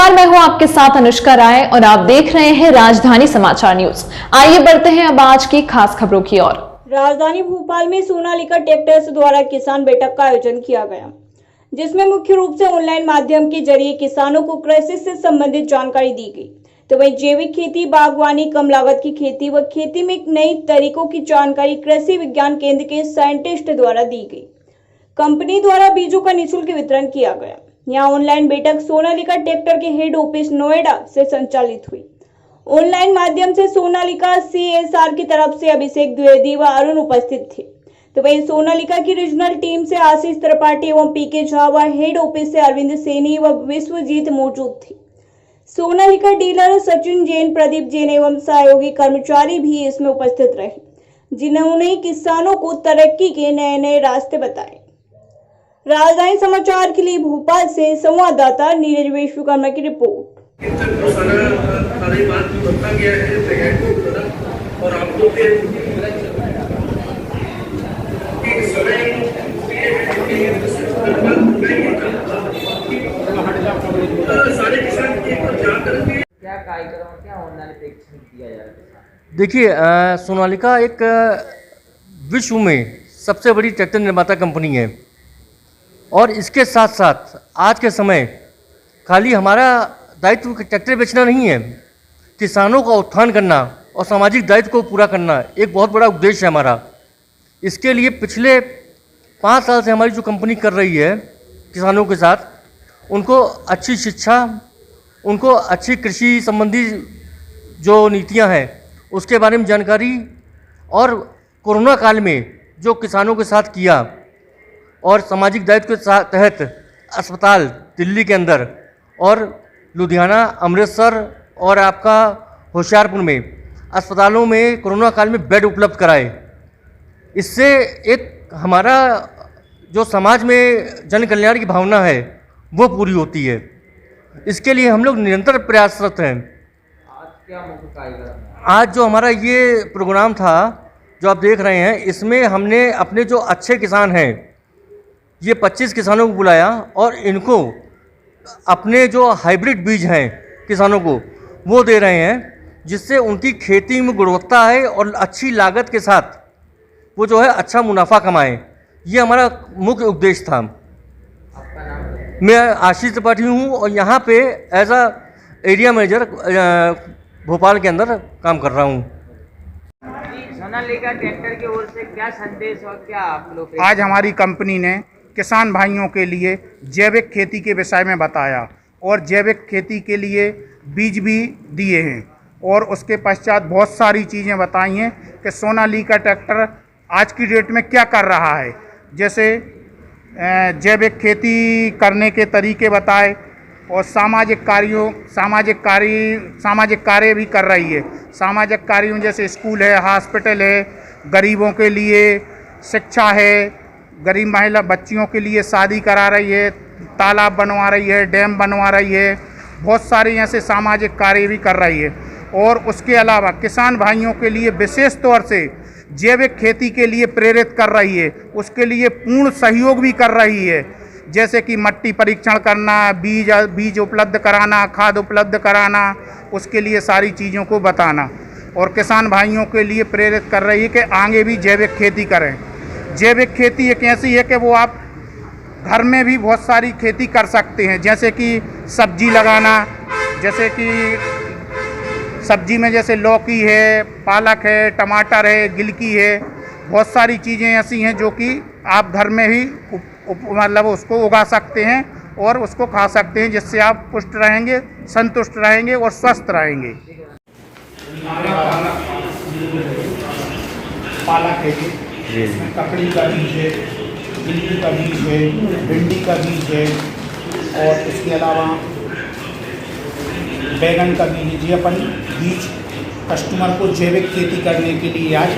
नमस्कार, मैं हूं आपके साथ अनुष्का राय और आप देख रहे हैं राजधानी समाचार न्यूज। आइए बढ़ते हैं अब आज की खास खबरों की ओर। राजधानी भोपाल में सोनालिका ट्रैक्टर्स द्वारा किसान बैठक का आयोजन किया गया, जिसमें मुख्य रूप से ऑनलाइन माध्यम के जरिए किसानों को कृषि से संबंधित जानकारी दी गई। तो वहीं जैविक खेती, बागवानी, कम लागत की खेती व खेती में नई तरीकों की जानकारी कृषि विज्ञान केंद्र के साइंटिस्ट द्वारा दी गई। कंपनी द्वारा बीजों का निःशुल्क वितरण किया गया। यहाँ ऑनलाइन बैठक सोनालिका ट्रैक्टर के हेड ऑफिस नोएडा से संचालित हुई। ऑनलाइन माध्यम से सोनालिका CSR की तरफ से अभिषेक द्विवेदी व अरुण उपस्थित थे। तो वहीं सोनालिका की रीजनल टीम से आशीष त्रिपाठी एवं PK झा व हेड ऑफिस से अरविंद सैनी व विश्वजीत मौजूद थे। सोनालिका डीलर सचिन जैन, प्रदीप जैन एवं सहयोगी कर्मचारी भी इसमें उपस्थित रहे, जिन्होंने किसानों को तरक्की के नए नए रास्ते बताए। राजधानी समाचार के लिए भोपाल से संवाददाता नीरज विश्वकर्मा की रिपोर्ट। और आपको सारे किसान क्या कार्यक्रम, क्या ऑनलाइन प्रेक्षण किया जा रहा है? देखिए, सोनालिका एक विश्व में सबसे बड़ी ट्रैक्टर निर्माता कंपनी है और इसके साथ साथ आज के समय खाली हमारा दायित्व ट्रैक्टर बेचना नहीं है, किसानों का उत्थान करना और सामाजिक दायित्व को पूरा करना एक बहुत बड़ा उद्देश्य है हमारा। इसके लिए पिछले 5 साल से हमारी जो कंपनी कर रही है किसानों के साथ, उनको अच्छी शिक्षा, उनको अच्छी कृषि संबंधी जो नीतियां हैं उसके बारे में जानकारी, और कोरोना काल में जो किसानों के साथ किया और सामाजिक दायित्व के तहत अस्पताल दिल्ली के अंदर और लुधियाना, अमृतसर और आपका होशियारपुर में अस्पतालों में कोरोना काल में बेड उपलब्ध कराए। इससे एक हमारा जो समाज में जन कल्याण की भावना है वो पूरी होती है। इसके लिए हम लोग निरंतर प्रयासरत हैं। आज क्या मुख्य कार्यक्रम? आज जो हमारा ये प्रोग्राम था जो आप देख रहे हैं, इसमें हमने अपने जो अच्छे किसान हैं ये 25 किसानों को बुलाया और इनको अपने जो हाइब्रिड बीज हैं किसानों को वो दे रहे हैं, जिससे उनकी खेती में गुणवत्ता है और अच्छी लागत के साथ वो जो है अच्छा मुनाफा कमाएं। ये हमारा मुख्य उद्देश्य था। आपका नाम? मैं आशीष त्रिपाठी हूँ और यहाँ पे as a area manager Bhopal के अंदर काम कर रहा हूँ। सोनालिका ट्रैक्टर की ओर से क्या संदेश और क्या आप लोग? आज हमारी कंपनी ने किसान भाइयों के लिए जैविक खेती के विषय में बताया और जैविक खेती के लिए बीज भी दिए हैं और उसके पश्चात बहुत सारी चीज़ें बताई हैं कि सोनालिका ट्रैक्टर आज की डेट में क्या कर रहा है। जैसे जैविक खेती करने के तरीके बताए और सामाजिक कार्य भी कर रही है। सामाजिक कार्यों जैसे स्कूल है, हॉस्पिटल है, गरीबों के लिए शिक्षा है, गरीब महिला बच्चियों के लिए शादी करा रही है, तालाब बनवा रही है, डैम बनवा रही है, बहुत सारे ऐसे सामाजिक कार्य भी कर रही है। और उसके अलावा किसान भाइयों के लिए विशेष तौर से जैविक खेती के लिए प्रेरित कर रही है, उसके लिए पूर्ण सहयोग भी कर रही है, जैसे कि मिट्टी परीक्षण करना, बीज उपलब्ध कराना, खाद उपलब्ध कराना, उसके लिए सारी चीज़ों को बताना और किसान भाइयों के लिए प्रेरित कर रही है कि आगे भी जैविक खेती करें। जैविक खेती एक ऐसी है कि वो आप घर में भी बहुत सारी खेती कर सकते हैं, जैसे कि सब्जी लगाना, जैसे कि सब्जी में जैसे लौकी है, पालक है, टमाटर है, गिलकी है, बहुत सारी चीज़ें ऐसी हैं जो कि आप घर में ही मतलब उसको उगा सकते हैं और उसको खा सकते हैं, जिससे आप पुष्ट रहेंगे, संतुष्ट रहेंगे और स्वस्थ रहेंगे। पालक है, इसमें ककड़ी का बीज है, गिलकी का बीज है, भिंडी का बीज है और इसके अलावा बैगन का बीज। ये अपन बीज कस्टमर को जैविक खेती करने के लिए आज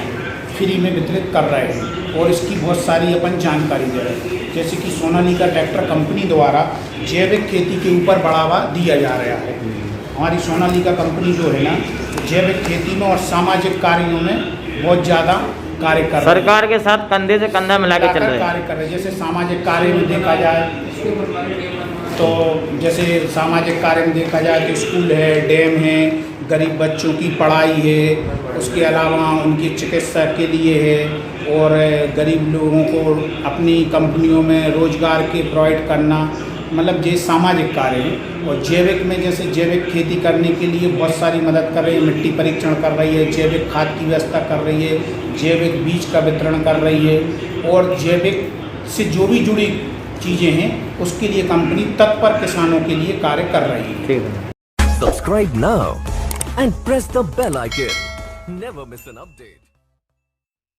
फ्री में वितरित कर रहे हैं और इसकी बहुत सारी अपन जानकारी दे रहे हैं। जैसे कि सोनालिका ट्रैक्टर कंपनी द्वारा जैविक खेती के ऊपर बढ़ावा दिया जा रहा है। हमारी सोनालिका कंपनी जो है ना, जैविक खेती में और सामाजिक कार्यों में बहुत ज़्यादा कार्य कर रहे हैं। सरकार के साथ कंधे से कंधा मिला के चल रहे हैं। कार्य कर रहे हैं। जैसे सामाजिक कार्य में देखा जाए तो जैसे सामाजिक कार्य में देखा जाए तो स्कूल है, डैम है, गरीब बच्चों की पढ़ाई है, उसके अलावा उनकी चिकित्सा के लिए है, और गरीब लोगों को अपनी कंपनियों में रोज़गार के प्रोवाइड करना, मतलब ये सामाजिक कार्य है। और जैविक में जैसे जैविक खेती करने के लिए बहुत सारी मदद कर रही है, मिट्टी परीक्षण कर रही है, जैविक खाद की व्यवस्था कर रही है, जैविक बीज का वितरण कर रही है, और जैविक से जो भी जुड़ी चीज़ें हैं उसके लिए कंपनी तत्पर किसानों के लिए कार्य कर रही है। Subscribe now and press the bell icon. Never miss an update.